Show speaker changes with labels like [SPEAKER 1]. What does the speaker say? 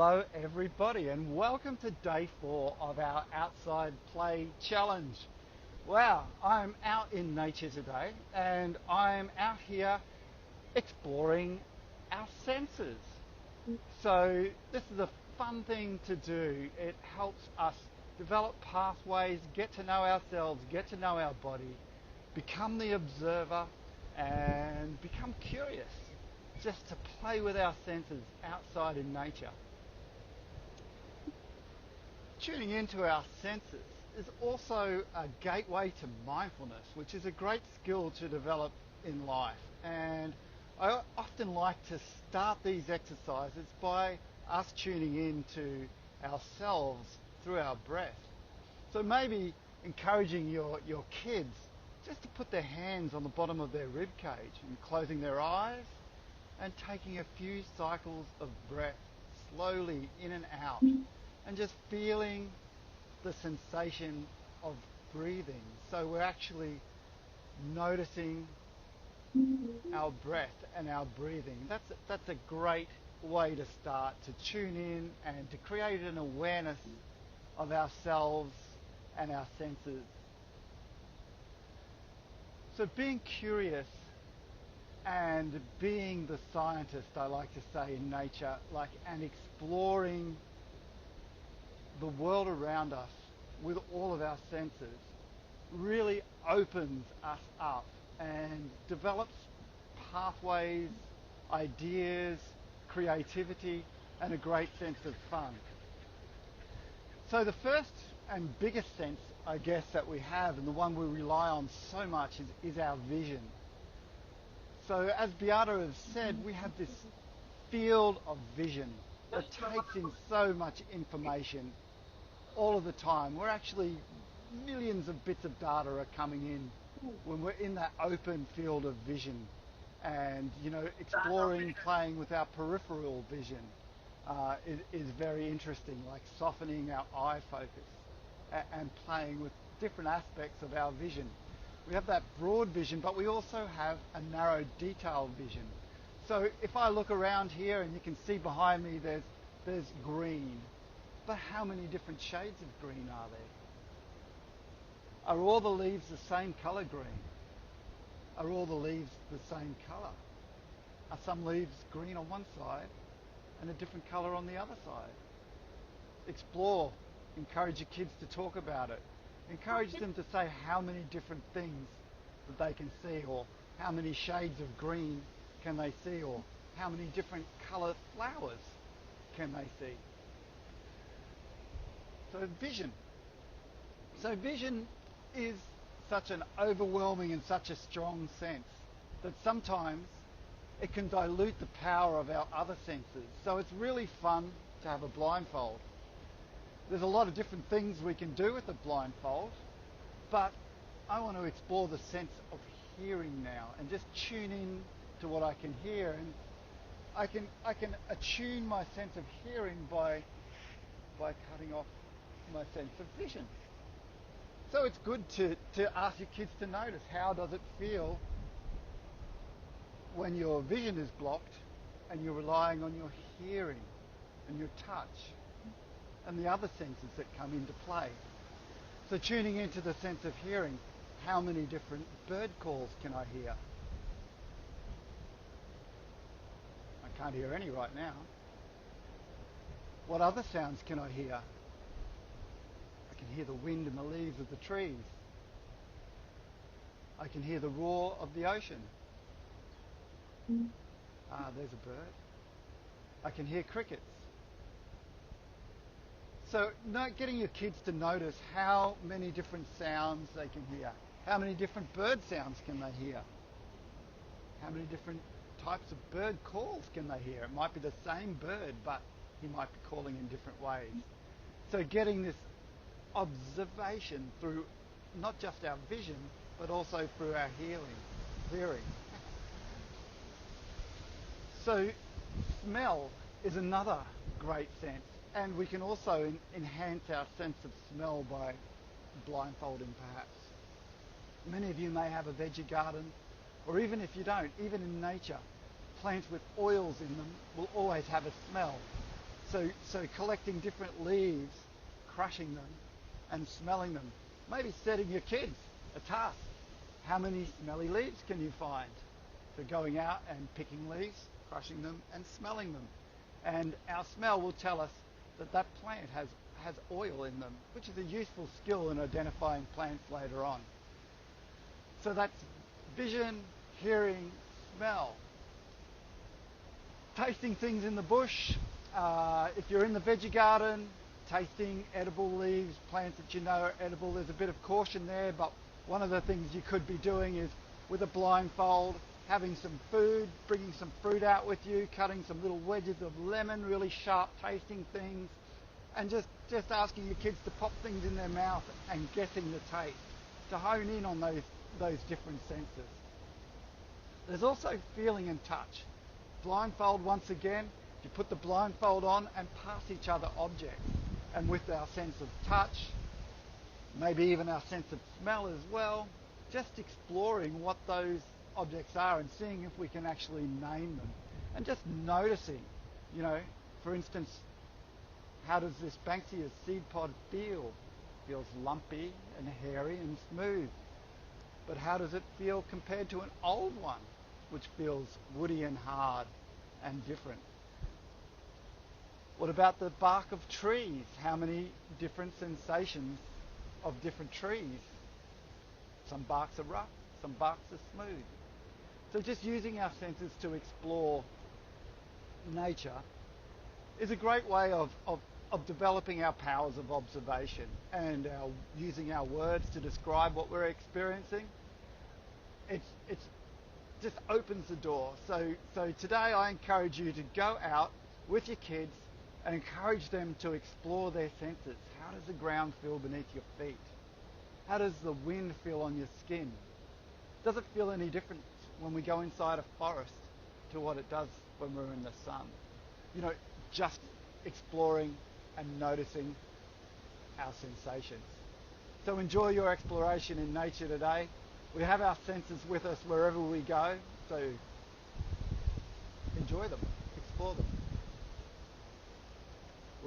[SPEAKER 1] Hello everybody and welcome to day 4 of our outside play challenge. Wow, I'm out in nature today and I'm out here exploring our senses. So this is a fun thing to do. It helps us develop pathways, get to know ourselves, get to know our body, become the observer and become curious just to play with our senses outside in nature. Tuning into our senses is also a gateway to mindfulness, which is a great skill to develop in life. And I often like to start these exercises by us tuning into ourselves through our breath. So maybe encouraging your kids just to put their hands on the bottom of their rib cage and closing their eyes and taking a few cycles of breath slowly in and out and just feeling the sensation of breathing. So we're actually noticing our breath and our breathing. That's a great way to start, to tune in and to create an awareness of ourselves and our senses. So being curious and being the scientist, I like to say, in nature, and exploring the world around us with all of our senses really opens us up and develops pathways, ideas, creativity, and a great sense of fun. So the first and biggest sense, I guess, that we have, and the one we rely on so much, is our vision. So as Beata has said, we have this field of vision that takes in so much information all of the time. We're actually, millions of bits of data are coming in when we're in that open field of vision and, exploring, playing with our peripheral vision is very interesting, like softening our eye focus and playing with different aspects of our vision. We have that broad vision, but we also have a narrow detail vision. So if I look around here and you can see behind me there's green. But how many different shades of green are there? Are all the leaves the same colour green? Are all the leaves the same colour? Are some leaves green on one side and a different colour on the other side? Explore. Encourage your kids to talk about it. Encourage them to say how many different things that they can see, or how many shades of green can they see, or how many different colour flowers can they see. So vision. So vision is such an overwhelming and such a strong sense that sometimes it can dilute the power of our other senses. So it's really fun to have a blindfold. There's a lot of different things we can do with a blindfold, but I want to explore the sense of hearing now and just tune in to what I can hear. And I can attune my sense of hearing by cutting off my sense of vision. So it's good to ask your kids to notice, how does it feel when your vision is blocked and you're relying on your hearing and your touch and the other senses that come into play. So tuning into the sense of hearing, how many different bird calls can I hear? I can't hear any right now. What other sounds can I hear? I can hear the wind in the leaves of the trees. I can hear the roar of the ocean. There's a bird. I can hear crickets. So getting your kids to notice how many different sounds they can hear. How many different bird sounds can they hear? How many different types of bird calls can they hear? It might be the same bird, but he might be calling in different ways. So getting this observation through not just our vision, but also through our hearing. So smell is another great sense, and we can also enhance our sense of smell by blindfolding perhaps. Many of you may have a veggie garden, or even if you don't, even in nature, plants with oils in them will always have a smell. So collecting different leaves, crushing them, and smelling them. Maybe setting your kids a task. How many smelly leaves can you find? So going out and picking leaves, crushing them, and smelling them. And our smell will tell us that that plant has oil in them, which is a useful skill in identifying plants later on. So that's vision, hearing, smell. Tasting things in the bush. If you're in the veggie garden, tasting edible leaves, plants that you know are edible, there's a bit of caution there, but one of the things you could be doing is with a blindfold, having some food, bringing some fruit out with you, cutting some little wedges of lemon, really sharp tasting things, and just asking your kids to pop things in their mouth and guessing the taste, to hone in on those different senses. There's also feeling and touch. Blindfold once again, you put the blindfold on and pass each other objects. And with our sense of touch, maybe even our sense of smell as well, just exploring what those objects are and seeing if we can actually name them. And just noticing, you know, for instance, how does this Banksia seed pod feel? It feels lumpy and hairy and smooth. But how does it feel compared to an old one, which feels woody and hard and different? What about the bark of trees? How many different sensations of different trees? Some barks are rough, some barks are smooth. So just using our senses to explore nature is a great way of developing our powers of observation and using our words to describe what we're experiencing. It's just opens the door. So today I encourage you to go out with your kids and encourage them to explore their senses. How does the ground feel beneath your feet? How does the wind feel on your skin? Does it feel any different when we go inside a forest to what it does when we're in the sun? You know, just exploring and noticing our sensations. So enjoy your exploration in nature today. We have our senses with us wherever we go, so enjoy them, explore them.